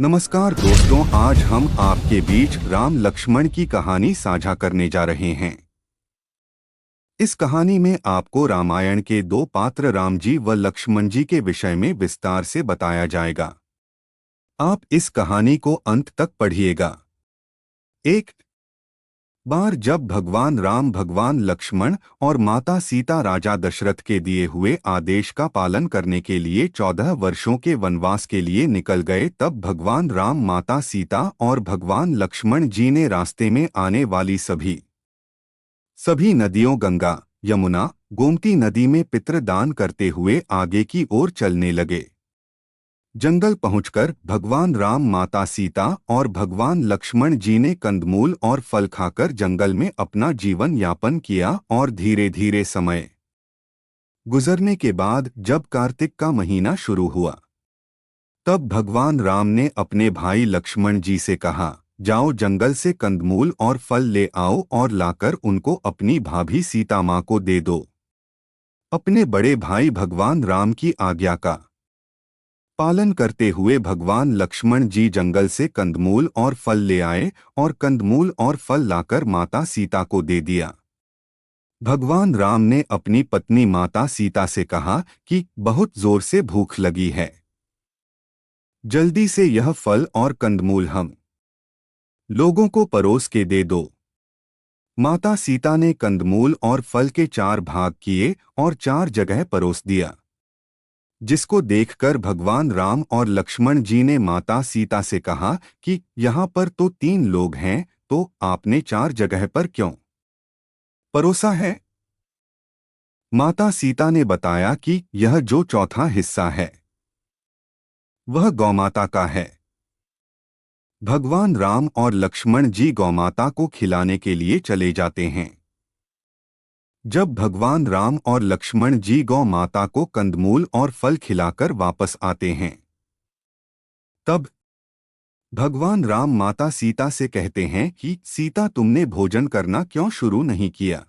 नमस्कार दोस्तों, आज हम आपके बीच राम लक्ष्मण की कहानी साझा करने जा रहे हैं। इस कहानी में आपको रामायण के दो पात्र राम जी व लक्ष्मण जी के विषय में विस्तार से बताया जाएगा। आप इस कहानी को अंत तक पढ़िएगा। एक बार जब भगवान राम, भगवान लक्ष्मण और माता सीता राजा दशरथ के दिए हुए आदेश का पालन करने के लिए 14 वर्षों के वनवास के लिए निकल गए, तब भगवान राम, माता सीता और भगवान लक्ष्मण जी ने रास्ते में आने वाली सभी नदियों गंगा, यमुना, गोमती नदी में पितृदान करते हुए आगे की ओर चलने लगे। जंगल पहुंचकर भगवान राम, माता सीता और भगवान लक्ष्मण जी ने कंदमूल और फल खाकर जंगल में अपना जीवन यापन किया और धीरे धीरे समय गुजरने के बाद जब कार्तिक का महीना शुरू हुआ, तब भगवान राम ने अपने भाई लक्ष्मण जी से कहा, जाओ जंगल से कंदमूल और फल ले आओ और लाकर उनको अपनी भाभी सीता माँ को दे दो। अपने बड़े भाई भगवान राम की आज्ञा का पालन करते हुए भगवान लक्ष्मण जी जंगल से कंदमूल और फल ले आए और कंदमूल और फल लाकर माता सीता को दे दिया। भगवान राम ने अपनी पत्नी माता सीता से कहा कि बहुत जोर से भूख लगी है, जल्दी से यह फल और कंदमूल हम लोगों को परोस के दे दो। माता सीता ने कंदमूल और फल के 4 भाग किए और 4 जगह परोस दिया, जिसको देखकर भगवान राम और लक्ष्मण जी ने माता सीता से कहा कि यहाँ पर तो 3 लोग हैं, तो आपने 4 जगह पर क्यों परोसा है? माता सीता ने बताया कि यह जो चौथा हिस्सा है वह गौमाता का है। भगवान राम और लक्ष्मण जी गौमाता को खिलाने के लिए चले जाते हैं। जब भगवान राम और लक्ष्मण जी गौ माता को कंदमूल और फल खिलाकर वापस आते हैं, तब भगवान राम माता सीता से कहते हैं कि सीता, तुमने भोजन करना क्यों शुरू नहीं किया?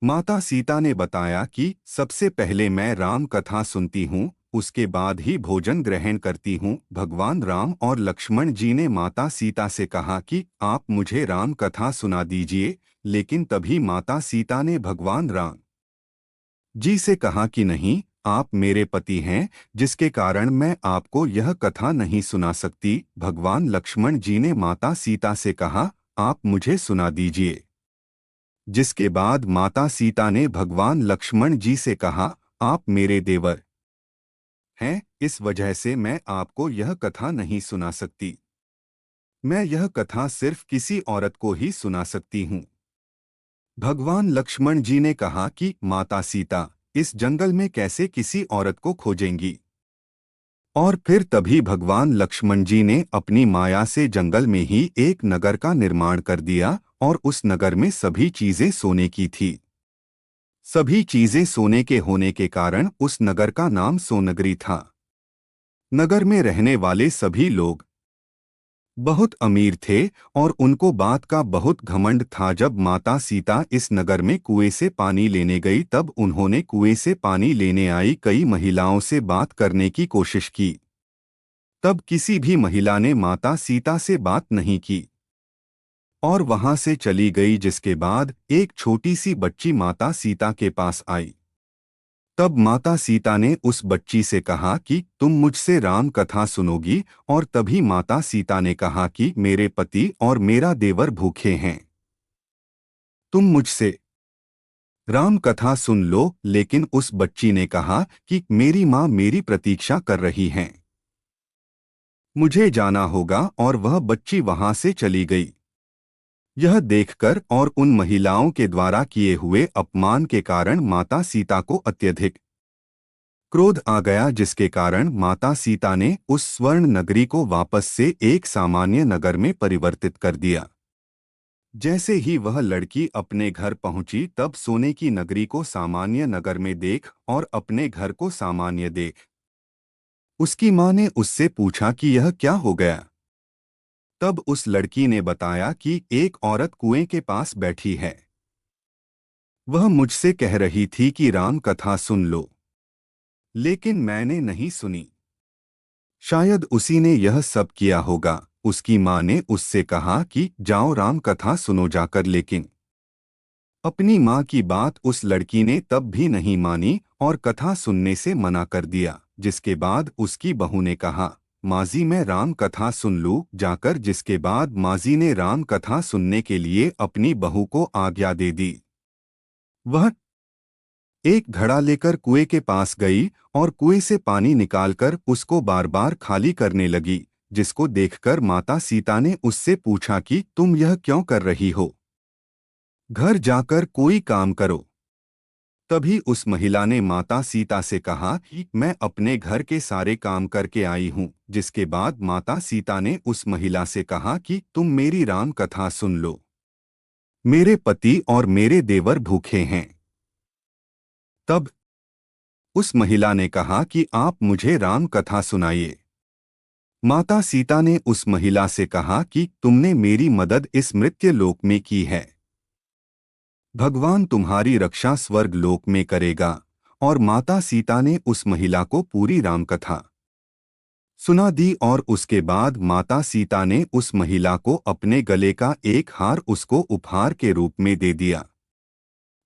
माता सीता ने बताया कि सबसे पहले मैं राम कथा सुनती हूँ, उसके बाद ही भोजन ग्रहण करती हूँ। भगवान राम और लक्ष्मण जी ने माता सीता से कहा कि आप मुझे राम कथा सुना दीजिए, लेकिन तभी माता सीता ने भगवान राम जी से कहा कि नहीं, आप मेरे पति हैं, जिसके कारण मैं आपको यह कथा नहीं सुना सकती। भगवान लक्ष्मण जी ने माता सीता से कहा, आप मुझे सुना दीजिए, जिसके बाद माता सीता ने भगवान लक्ष्मण जी से कहा, आप मेरे देवर हैं, इस वजह से मैं आपको यह कथा नहीं सुना सकती। मैं यह कथा सिर्फ किसी औरत को ही सुना सकती हूँ। भगवान लक्ष्मण जी ने कहा कि माता सीता, इस जंगल में कैसे किसी औरत को खोजेंगी? और फिर तभी भगवान लक्ष्मण जी ने अपनी माया से जंगल में ही एक नगर का निर्माण कर दिया और उस नगर में सभी चीजें सोने की थी। सभी चीजें सोने के होने के कारण उस नगर का नाम सोनगरी था। नगर में रहने वाले सभी लोग बहुत अमीर थे और उनको बात का बहुत घमंड था। जब माता सीता इस नगर में कुएं से पानी लेने गई, तब उन्होंने कुएं से पानी लेने आई कई महिलाओं से बात करने की कोशिश की, तब किसी भी महिला ने माता सीता से बात नहीं की और वहां से चली गई। जिसके बाद एक छोटी सी बच्ची माता सीता के पास आई। तब माता सीता ने उस बच्ची से कहा कि तुम मुझसे राम कथा सुनोगी, और तभी माता सीता ने कहा कि मेरे पति और मेरा देवर भूखे हैं, तुम मुझसे राम कथा सुन लो। लेकिन उस बच्ची ने कहा कि मेरी माँ मेरी प्रतीक्षा कर रही हैं, मुझे जाना होगा, और वह बच्ची वहां से चली गई। यह देखकर और उन महिलाओं के द्वारा किए हुए अपमान के कारण माता सीता को अत्यधिक क्रोध आ गया, जिसके कारण माता सीता ने उस स्वर्ण नगरी को वापस से एक सामान्य नगर में परिवर्तित कर दिया। जैसे ही वह लड़की अपने घर पहुंची, तब सोने की नगरी को सामान्य नगर में देख और अपने घर को सामान्य देख उसकी मां ने उससे पूछा कि यह क्या हो गया। तब उस लड़की ने बताया कि एक औरत कुएं के पास बैठी है, वह मुझसे कह रही थी कि राम कथा सुन लो, लेकिन मैंने नहीं सुनी। शायद उसी ने यह सब किया होगा। उसकी माँ ने उससे कहा कि जाओ राम कथा सुनो जाकर, लेकिन अपनी माँ की बात उस लड़की ने तब भी नहीं मानी और कथा सुनने से मना कर दिया। जिसके बाद उसकी बहू ने कहा, माजी मैं राम कथा सुन लूँ जाकर। जिसके बाद माजी ने राम कथा सुनने के लिए अपनी बहू को आज्ञा दे दी। वह एक घड़ा लेकर कुएं के पास गई और कुएं से पानी निकालकर उसको बार बार खाली करने लगी। जिसको देखकर माता सीता ने उससे पूछा कि तुम यह क्यों कर रही हो, घर जाकर कोई काम करो। तभी उस महिला ने माता सीता से कहा कि मैं अपने घर के सारे काम करके आई हूँ। जिसके बाद माता सीता ने उस महिला से कहा कि तुम मेरी राम कथा सुन लो, मेरे पति और मेरे देवर भूखे हैं। तब उस महिला ने कहा कि आप मुझे राम कथा सुनाइए। माता सीता ने उस महिला से कहा कि तुमने मेरी मदद इस मृत्यु लोक में की है, भगवान तुम्हारी रक्षा स्वर्ग लोक में करेगा। और माता सीता ने उस महिला को पूरी रामकथा सुना दी और उसके बाद माता सीता ने उस महिला को अपने गले का एक हार उसको उपहार के रूप में दे दिया।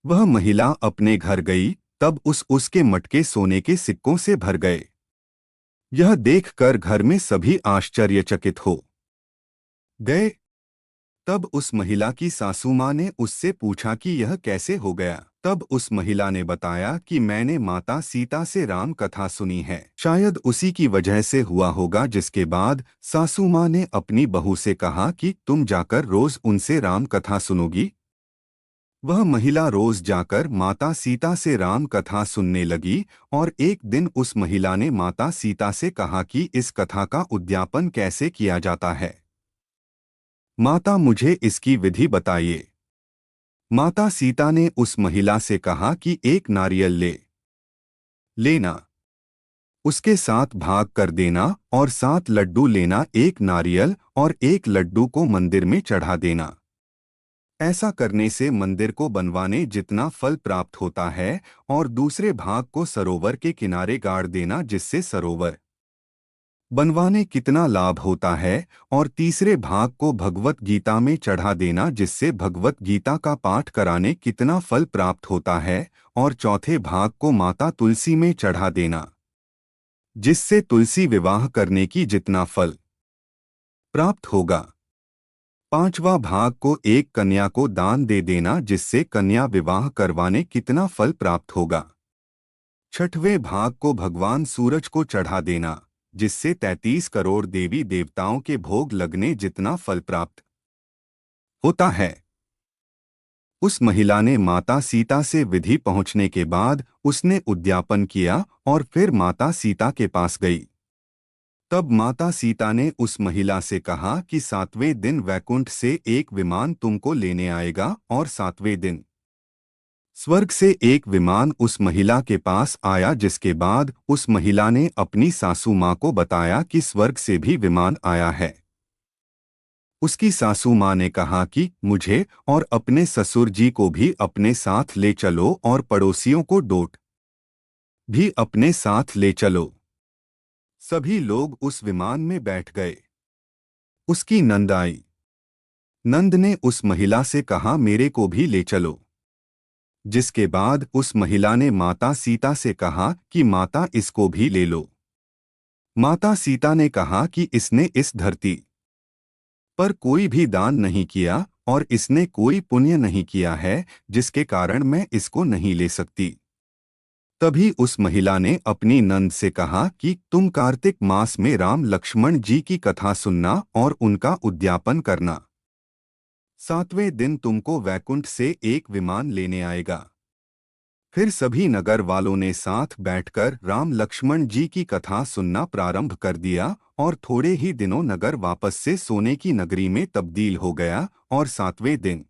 वह महिला अपने घर गई, तब उसके मटके सोने के सिक्कों से भर गए। यह देखकर घर में सभी आश्चर्यचकित हो गए। तब उस महिला की सासू माँ ने उससे पूछा कि यह कैसे हो गया। तब उस महिला ने बताया कि मैंने माता सीता से राम कथा सुनी है, शायद उसी की वजह से हुआ होगा। जिसके बाद सासू माँ ने अपनी बहू से कहा कि तुम जाकर रोज उनसे राम कथा सुनोगी। वह महिला रोज जाकर माता सीता से राम कथा सुनने लगी और एक दिन उस महिला ने माता सीता से कहा कि इस कथा का उद्यापन कैसे किया जाता है, माता मुझे इसकी विधि बताइए। माता सीता ने उस महिला से कहा कि एक नारियल लेना, उसके 7 भाग कर देना और 7 लड्डू लेना। एक नारियल और एक लड्डू को मंदिर में चढ़ा देना। ऐसा करने से मंदिर को बनवाने जितना फल प्राप्त होता है और दूसरे भाग को सरोवर के किनारे गाड़ देना, जिससे सरोवर बनवाने कितना लाभ होता है। और तीसरे भाग को भगवत गीता में चढ़ा देना, जिससे भगवत गीता का पाठ कराने कितना फल प्राप्त होता है। और चौथे भाग को माता तुलसी में चढ़ा देना, जिससे तुलसी विवाह करने की जितना फल प्राप्त होगा। पांचवा भाग को एक कन्या को दान दे देना, जिससे कन्या विवाह करवाने कितना फल प्राप्त होगा। छठवें भाग को भगवान सूरज को चढ़ा देना, जिससे 33 करोड़ देवी देवताओं के भोग लगने जितना फल प्राप्त होता है। उस महिला ने माता सीता से विधि पहुंचने के बाद उसने उद्यापन किया और फिर माता सीता के पास गई। तब माता सीता ने उस महिला से कहा कि 7वें दिन वैकुंठ से एक विमान तुमको लेने आएगा। और 7वें दिन स्वर्ग से एक विमान उस महिला के पास आया। जिसके बाद उस महिला ने अपनी सासू माँ को बताया कि स्वर्ग से भी विमान आया है। उसकी सासू माँ ने कहा कि मुझे और अपने ससुर जी को भी अपने साथ ले चलो और पड़ोसियों को डोट भी अपने साथ ले चलो। सभी लोग उस विमान में बैठ गए। उसकी नंद आई। नंद ने उस महिला से कहा मेरे को भी ले चलो। जिसके बाद उस महिला ने माता सीता से कहा कि माता इसको भी ले लो। माता सीता ने कहा कि इसने इस धरती पर कोई भी दान नहीं किया और इसने कोई पुण्य नहीं किया है, जिसके कारण मैं इसको नहीं ले सकती। तभी उस महिला ने अपनी नंद से कहा कि तुम कार्तिक मास में राम लक्ष्मण जी की कथा सुनना और उनका उद्यापन करना। 7वें दिन तुमको वैकुंठ से एक विमान लेने आएगा। फिर सभी नगर वालों ने साथ बैठकर राम लक्ष्मण जी की कथा सुनना प्रारंभ कर दिया और थोड़े ही दिनों नगर वापस से सोने की नगरी में तब्दील हो गया। और 7वें दिन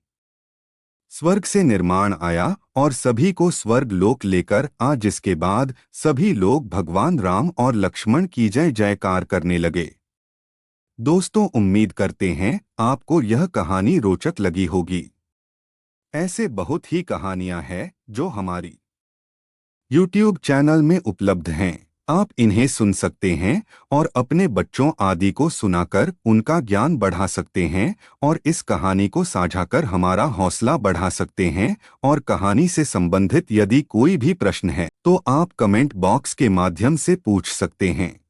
स्वर्ग से निर्माण आया और सभी को स्वर्ग लोक लेकर आ। जिसके बाद सभी लोग भगवान राम और लक्ष्मण की जय जयकार करने लगे। दोस्तों, उम्मीद करते हैं आपको यह कहानी रोचक लगी होगी। ऐसे बहुत ही कहानियां हैं जो हमारी YouTube चैनल में उपलब्ध हैं। आप इन्हें सुन सकते हैं और अपने बच्चों आदि को सुनाकर उनका ज्ञान बढ़ा सकते हैं और इस कहानी को साझा कर हमारा हौसला बढ़ा सकते हैं। और कहानी से संबंधित यदि कोई भी प्रश्न है तो आप कमेंट बॉक्स के माध्यम से पूछ सकते हैं।